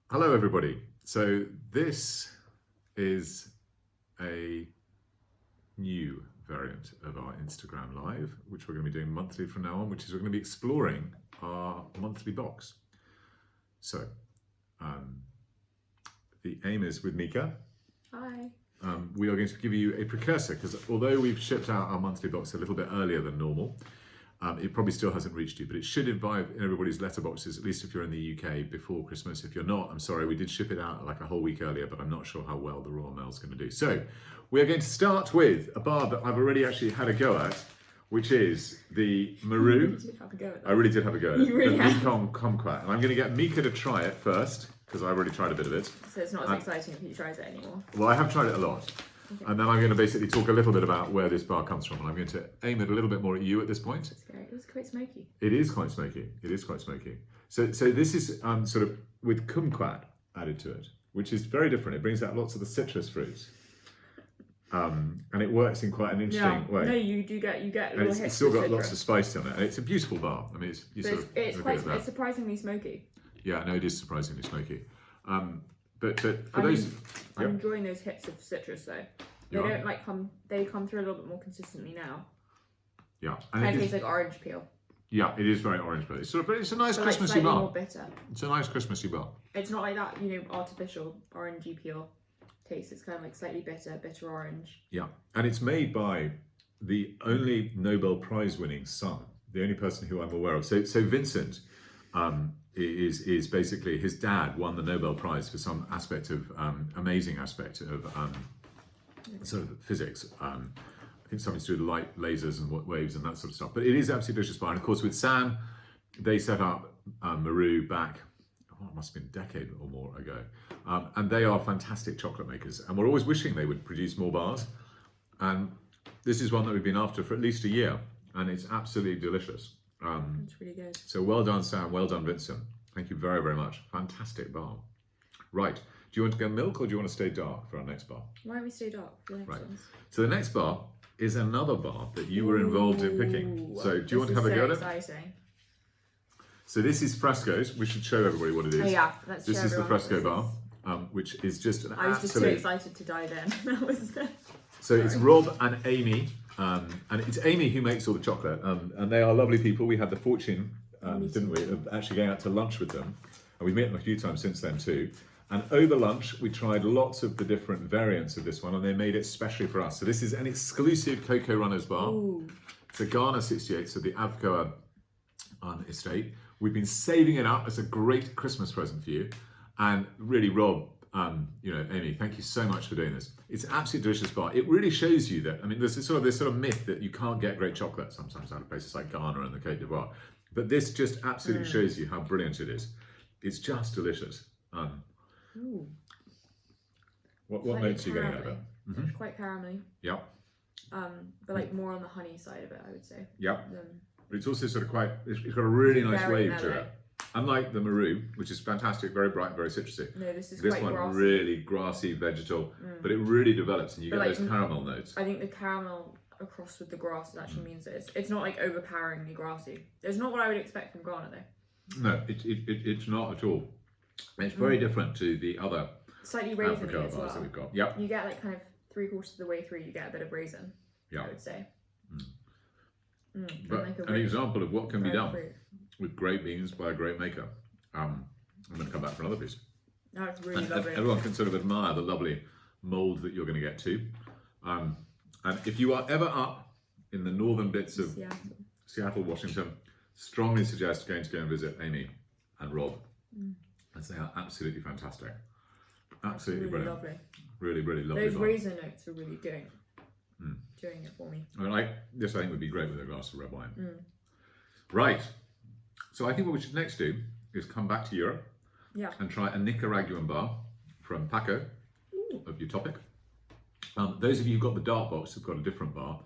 Hello everybody. So this is a new variant of our Instagram Live, which we're going to be doing monthly from now on, which is we're going to be exploring our monthly box. So the aim is with Mika. Hi. We are going to give you a precursor because although we've shipped out our monthly box a little bit earlier than normal, it probably still hasn't reached you, but it should arrive in everybody's letterboxes, at least if you're in the UK, before Christmas. If you're not, I'm sorry, we did ship it out like a whole week earlier, but I'm not sure how well the Royal Mail's going to do. So we are going to start with a bar that I've already actually had a go at, which is the Marou. I really did have a go at it. Really the Kumquat. And I'm going to get Mika to try it first, because I've already tried a bit of it. So it's not as exciting if he tries it anymore. Well, I have tried it a lot. Okay. And then I'm going to basically talk a little bit about where this bar comes from. And I'm going to aim it a little bit more at you at this point. It's great. It was quite smoky. It is quite smoky. It is quite smoky. So this is sort of with kumquat added to it, which is very different. It brings out lots of the citrus fruits. And it works in quite an interesting way. No, you get And little it's hits still of got citrus. lots of spice on it. And it's a beautiful bar. I mean, It's surprisingly smoky. Yeah, no, it is surprisingly smoky. But for I'm those... I'm enjoying those hits of citrus though. They You don't like they come through a little bit more consistently now. Yeah. And it tastes like orange peel. Yeah, it is very orange, but it's it's a nice But Christmassy like bar. more bitter. It's a nice Christmassy bar. It's not like that, artificial orangey peel taste. It's kind of like slightly bitter orange. Yeah, and it's made by the only Nobel Prize winning son, the only person who I'm aware of. So Vincent is basically, his dad won the Nobel Prize for some aspect of, amazing aspect of sort of physics. I think something to do with light, lasers and waves and that sort of stuff. But it is absolutely delicious bar. And of course with Sam, they set up Marou back, it must have been a decade or more ago. And they are fantastic chocolate makers. And we're always wishing they would produce more bars. And this is one that we've been after for at least a year. And it's absolutely delicious. It's really good. So well done, Sam. Well done, Vincent. Thank you very, very much. Fantastic bar. Right. Do you want to go milk or do you want to stay dark for our next bar? Why don't we stay dark for the next Right. ones? So the next bar is another bar that you were involved in picking. So do you want to have a go at it? Exciting. So this is Fresco's. We should show everybody what it is. Oh yeah, let's This show is the everyone Fresco what bar, which is just an I was just too absolute... excited to dive in. That was the... So it's Rob and Amy, and it's Amy who makes all the chocolate, and they are lovely people. We had the fortune, didn't we, of actually going out to lunch with them, and we've met them a few times since then too. And over lunch, we tried lots of the different variants of this one, and they made it specially for us. So this is an exclusive Cocoa Runners bar. Ooh. It's a Ghana 68, so the Avcoa estate. We've been saving it up as a great Christmas present for you. And really, Rob, Amy, thank you so much for doing this. It's an absolutely delicious bar. It really shows you that, I mean, there's this sort of myth that you can't get great chocolate sometimes out of places like Ghana and the Côte d'Ivoire. But this just absolutely shows you how brilliant it is. It's just delicious. Ooh. What notes are you getting out of it? It's quite caramelly. Yep. But like more on the honey side of it, I would say. Yep. But it's also sort of it's got a really nice very wave to mellow. it. Unlike the Marou, which is fantastic, very bright, very citrusy. No, this is This quite one grassy. really grassy, vegetal, but it really develops and you But get like, those caramel notes. I think the caramel across with the grass actually means that it's not like overpoweringly grassy. It's not what I would expect from Ghana though. No, it's not at all. It's very different to the other Slightly raisiny Africa as bars that well. we've got. Yep. You get like kind of 3/4 of the way through, you get a bit of raisin. Yeah. I would say. But like a an rich example of what can be done fruit. with great beans by a great maker. I'm going to come back for another piece. That's really And lovely. everyone can sort of admire the lovely mould that you're going to get to. And if you are ever up in the northern bits of Seattle, Washington, strongly suggest going to go and visit Amy and Rob, as they are absolutely fantastic. Absolutely really brilliant. lovely. Really, really lovely. Those bar. raisin notes are really doing it for me. I mean, this I think would be great with a glass of red wine. Right. So I think what we should next do is come back to Europe and try a Nicaraguan bar from Paco of Utopick. Those of you who've got the dark box have got a different bar,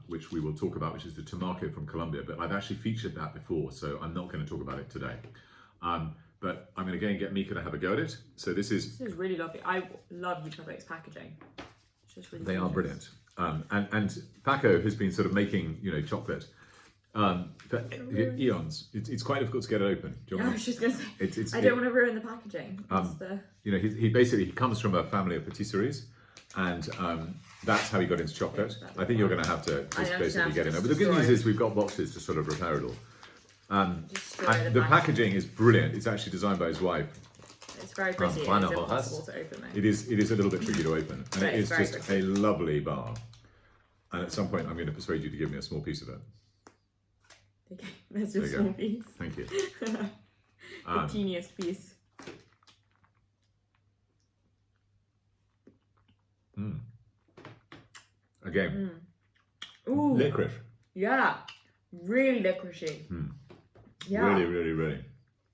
which we will talk about, which is the Tumaco from Colombia, but I've actually featured that before, so I'm not going to talk about it today. But I'm going to again get Mika to have a go at it. So this is really lovely. I love Utopick's packaging. It's just really They are gorgeous. brilliant. And Paco has been sort of making, chocolate For eons. It's quite difficult to get it open. Do you I want was just gonna say. it's, I don't want to ruin the packaging. you know, he basically comes from a family of patisseries, and that's how he got into chocolate. I think you're going to have to just basically get in there. But the good news is we've got boxes to sort of repair it all. And the packaging is brilliant. It's actually designed by his wife. It's very pretty. It's impossible to open though. It is a little bit tricky to open, and it is just pretty. a lovely bar. And at some point, I'm going to persuade you to give me a small piece of it. Okay, there's your small piece. Thank you. The teeniest piece. Again, Ooh, licorice. yeah, really licoricey. Yeah, Really.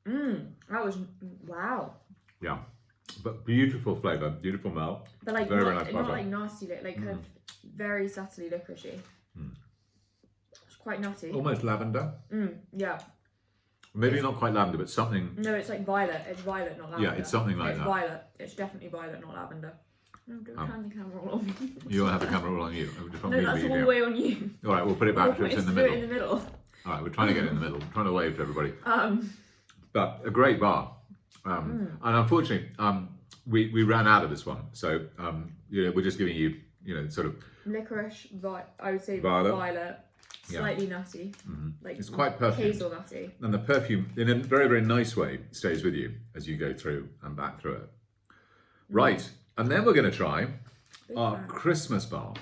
That was wow. Yeah, but beautiful flavour, beautiful melt. But like very not, nice not butter. like nasty, like kind of very subtly licoricey. It's quite nutty. Almost lavender. Yeah. Maybe not quite lavender, but something. No, it's like violet. It's violet, not lavender. Yeah, it's something like it's that. Violet. It's definitely violet, not lavender. No, don't turn the camera all on me. You don't have the camera all on you. No, that's all the way on you. All right, we'll put it back so it's in the Do it middle. in the middle. All right, we're trying to get it in the middle. We're trying to wave to everybody. Um, But a great bar. And unfortunately, we ran out of this one. So, you know, we're just giving you, you know, sort of licorice, I would say Violet. violet, slightly nutty, like It's quite perfumed. hazelnutty. And the perfume, in a very, very nice way, stays with you as you go through and back through it. Right, and then we're going to try our Christmas bar.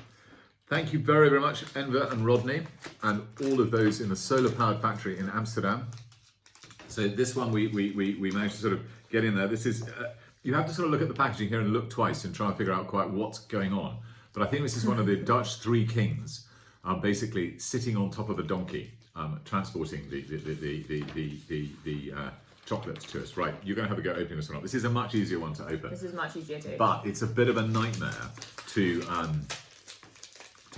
Thank you very, very much, Enver and Rodney, and all of those in the solar powered factory in Amsterdam. So this one we managed to sort of get in there. This is, you have to sort of look at the packaging here and look twice and try and figure out quite what's going on. But I think this is one of the Dutch three kings, basically sitting on top of a donkey, transporting the chocolate to us. Right, you're going to have a go opening this one up. This is a much easier one to open. This is much easier too. But it's a bit of a nightmare to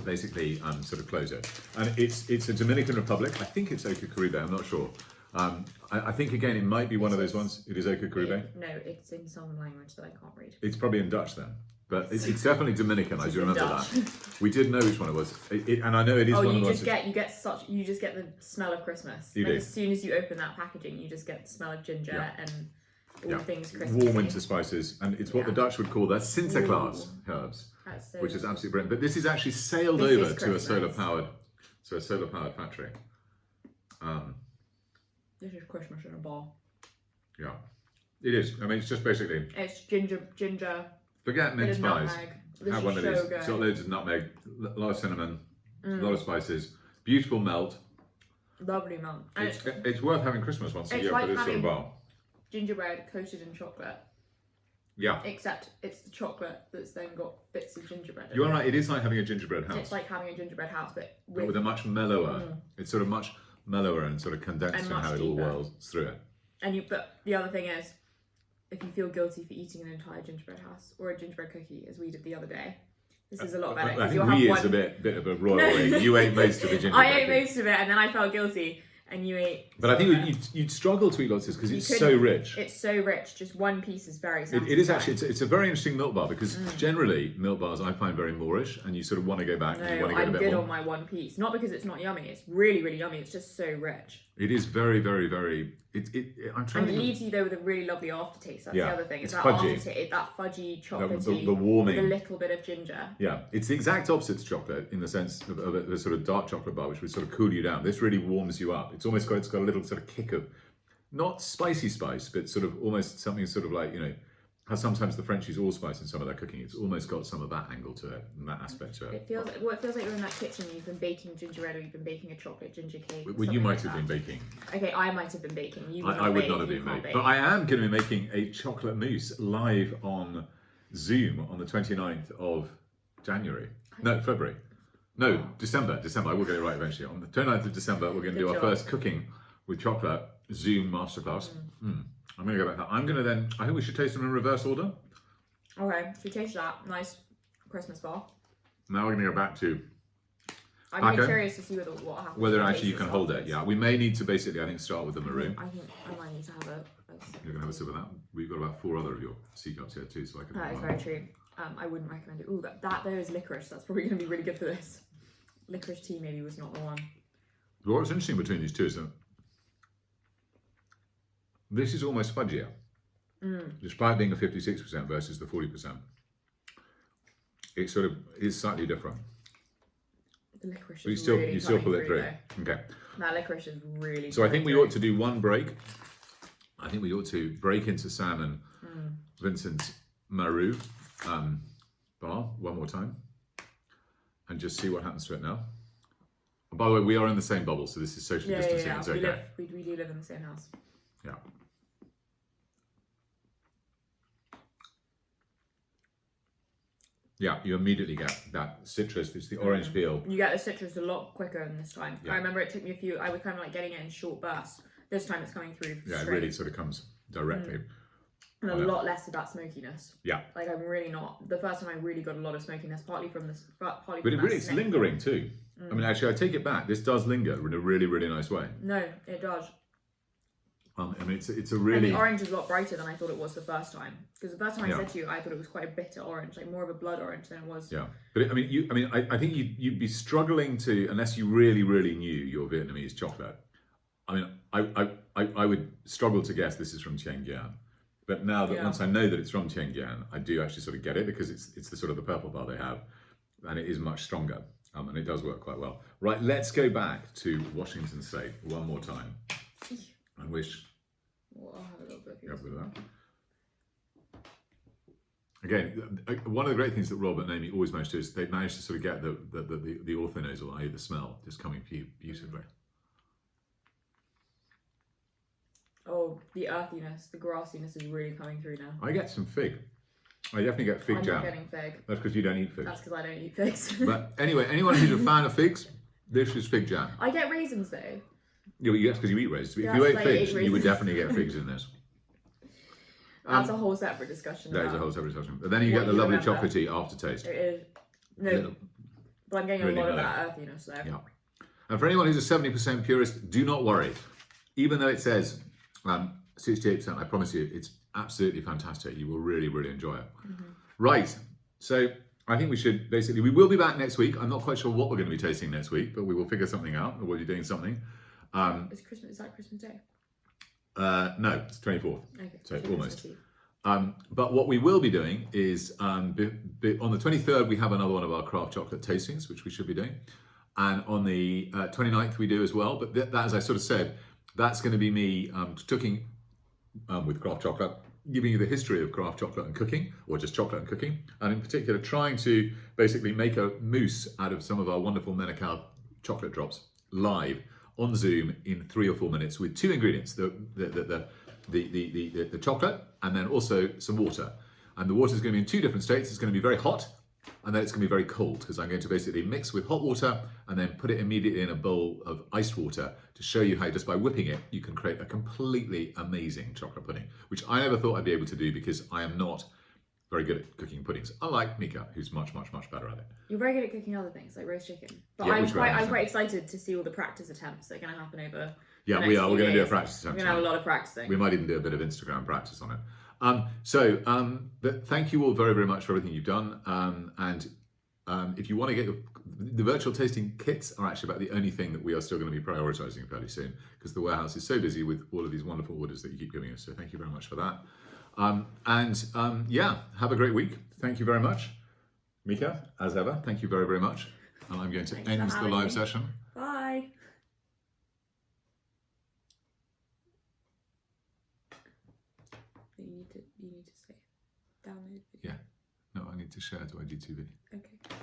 basically sort of close it. And it's a Dominican Republic. I think it's Oca Caribe. I'm not sure. I think again it might be one of those ones. It is Oca Caribe. No, it's in some language that I can't read. It's probably in Dutch then. But it's definitely Dominican. I do remember that. We did know which one it was, and I know it is one of the ones. You just get the smell of Christmas. You do. As soon as you open that packaging, you just get the smell of ginger and all things Christmasy. Warm winter spices, and it's what the Dutch would call their Sinterklaas herbs, which is absolutely brilliant. But this is actually sailed over to a solar powered factory. This is Christmas in a bar. Yeah, it is. I mean, it's just basically. It's ginger. Forget mince pies. Have one of these. Good. It's got loads of nutmeg, a lot of cinnamon, a lot of spices. Beautiful melt. Lovely melt. It's worth having Christmas once a year for this sort of bar. Gingerbread coated in chocolate. Yeah. Except it's the chocolate that's then got bits of gingerbread. You are right. It is like having a gingerbread house. It's like having a gingerbread house, but with a much mellower. It's sort of much mellower and sort of condensed in how it all whirls through it. But the other thing is, if you feel guilty for eating an entire gingerbread house or a gingerbread cookie, as we did the other day, this is a lot better. I think we is a bit of a royal way. You ate most of the gingerbread. I ate most of it, and then I felt guilty, and you ate. But I think you'd struggle to eat lots of this because it's so rich. It's so rich. Just one piece is very satisfying. It is actually. It's a very interesting milk bar because generally milk bars I find very moorish, and you sort of want to go back. No, and you want to get I'm a bit good more. on my one piece. Not because it's not yummy. It's really, really yummy. It's just so rich. It is very, very, very. I'm trying. And it leaves you though with a really lovely aftertaste. That's the other thing. It's that fudgy. aftertaste, that fudgy chocolatey, the warming, with a little bit of ginger. Yeah, it's the exact opposite to chocolate in the sense of a sort of dark chocolate bar, which would sort of cool you down. This really warms you up. It's got a little sort of kick of, not spicy spice, but sort of almost something sort of like, you know, how sometimes the French use allspice in some of their cooking. It's almost got some of that angle to it and that aspect to it. It feels like you're in that kitchen. You've been baking gingerbread, or you've been baking a chocolate ginger cake. Well, you might have been baking. Okay, I might have been baking. I would not have been baking. But I am going to be making a chocolate mousse live on Zoom on the 29th of January. No, February. No, December. I will get it right eventually. On the 29th of December, we're going to do our first cooking with chocolate Zoom masterclass. I'm going to go back. I'm going to then. I think we should taste them in reverse order. Okay, so we taste that nice Christmas bar. Now we're going to go back to. I'm really curious to see what happens. Whether actually you can hold it. Yeah, we may need to basically, I think, start with the Marou. I think I might need to have a You're going to have a sip of that. We've got about 4 other of your C cups here too, so I can. That is very true. I wouldn't recommend it. Ooh, that there is licorice. That's probably going to be really good for this. Licorice tea maybe was not the one. What's interesting between these two is that this is almost fudgier, despite being a 56% versus the 40%. It sort of is slightly different. The licorice But is really you still pull it coming through. though. Okay. That licorice is really. So I think we coming ought to do one break. I think we ought to break into Sam and Vincent's Marou bar one more time and just see what happens to it now. And by the way, we are in the same bubble, so this is social distancing. Yeah. It's We, okay. we do live in the same house. Yeah. Yeah, you immediately get that citrus. It's the orange peel. You get the citrus a lot quicker than this time. Yeah. I remember it took me a few. I was kind of like getting it in short bursts. This time it's coming through. Yeah, it straight. really sort of comes directly. And a lot less of that smokiness. Yeah. Like I'm really not. The first time I really got a lot of smokiness, partly from this, partly. But from it's lingering too. I mean, actually, I take it back. This does linger in a really, really nice way. No, it does. I mean, it's a And really. the orange is a lot brighter than I thought it was the first time. Because the first time I Yeah. said to you, I thought it was quite a bitter orange, like more of a blood orange than it was. Yeah, but I mean, I think you'd be struggling to, unless you really, really knew your Vietnamese chocolate. I mean, I would struggle to guess this is from Tieng Gian. But now that once I know that it's from Tieng Gian, I do actually sort of get it because it's the sort of the purple bar they have, and it is much stronger, and it does work quite well. Right, let's go back to Washington State one more time. I wish. Well, I'll have a little bit of Yeah, yours. with that. Again, one of the great things that Rob and Amy always manage to do is they manage to sort of get the orthonosal, i.e. the smell, just coming beautifully. Oh, the earthiness, the grassiness is really coming through now. I get some fig. I definitely get fig I'm jam. not getting fig. That's because you don't eat figs. That's because I don't eat figs. But anyway, anyone who's a fan of figs, this is fig jam. I get raisins though. Yeah, yes, because you eat raisins. If Yeah, you ate because I ate figs, you would raisins. definitely get figs in this. That's a whole separate discussion. That is a about whole separate discussion. But then you what get the you lovely remember. chocolatey aftertaste. It is. No, Little- but I'm getting really a lot of low. that earthiness though. Yeah. And for anyone who's a 70% purist, do not worry. Even though it says 68%, I promise you, it's absolutely fantastic. You will really, really enjoy it. Right. So I think we should we will be back next week. I'm not quite sure what we're going to be tasting next week, but we will figure something out, or we'll be doing something. Is Christmas? Is that Christmas Day? No, it's 24th. Okay. So Christmas almost. Eve. But what we will be doing is on the 23rd, we have another one of our craft chocolate tastings, which we should be doing. And on the 29th, we do as well. But that, as I sort of said, that's going to be me cooking with craft chocolate, giving you the history of craft chocolate and cooking, or just chocolate and cooking. And in particular, trying to basically make a mousse out of some of our wonderful Menacao chocolate drops live on Zoom in 3 or 4 minutes with 2 ingredients: the chocolate and then also some water. And the water is going to be in 2 different states. It's going to be very hot, and then it's going to be very cold, because I'm going to basically mix with hot water and then put it immediately in a bowl of iced water to show you how just by whipping it, you can create a completely amazing chocolate pudding, which I never thought I'd be able to do because I am not very good at cooking puddings, unlike Mika, who's much, much, much better at it. You're very good at cooking other things like roast chicken, but Yeah, I'm which roast quite excited to see all the practice attempts that are going to happen over. Yeah, the we next are. few We're going to do a days. practice We're attempt. going to have a lot of practicing. We might even do a bit of Instagram practice on it. But thank you all very, very much for everything you've done. If you want to get the virtual tasting kits are actually about the only thing that we are still going to be prioritizing fairly soon, because the warehouse is so busy with all of these wonderful orders that you keep giving us. So thank you very much for that. Yeah, have a great week. Thank you very much. Mika, as ever, thank you very, very much. And I'm going to Thanks for end the having live me. session. Bye. You need to say download video. Yeah. No, I need to share. Do I do 2 videos? Okay.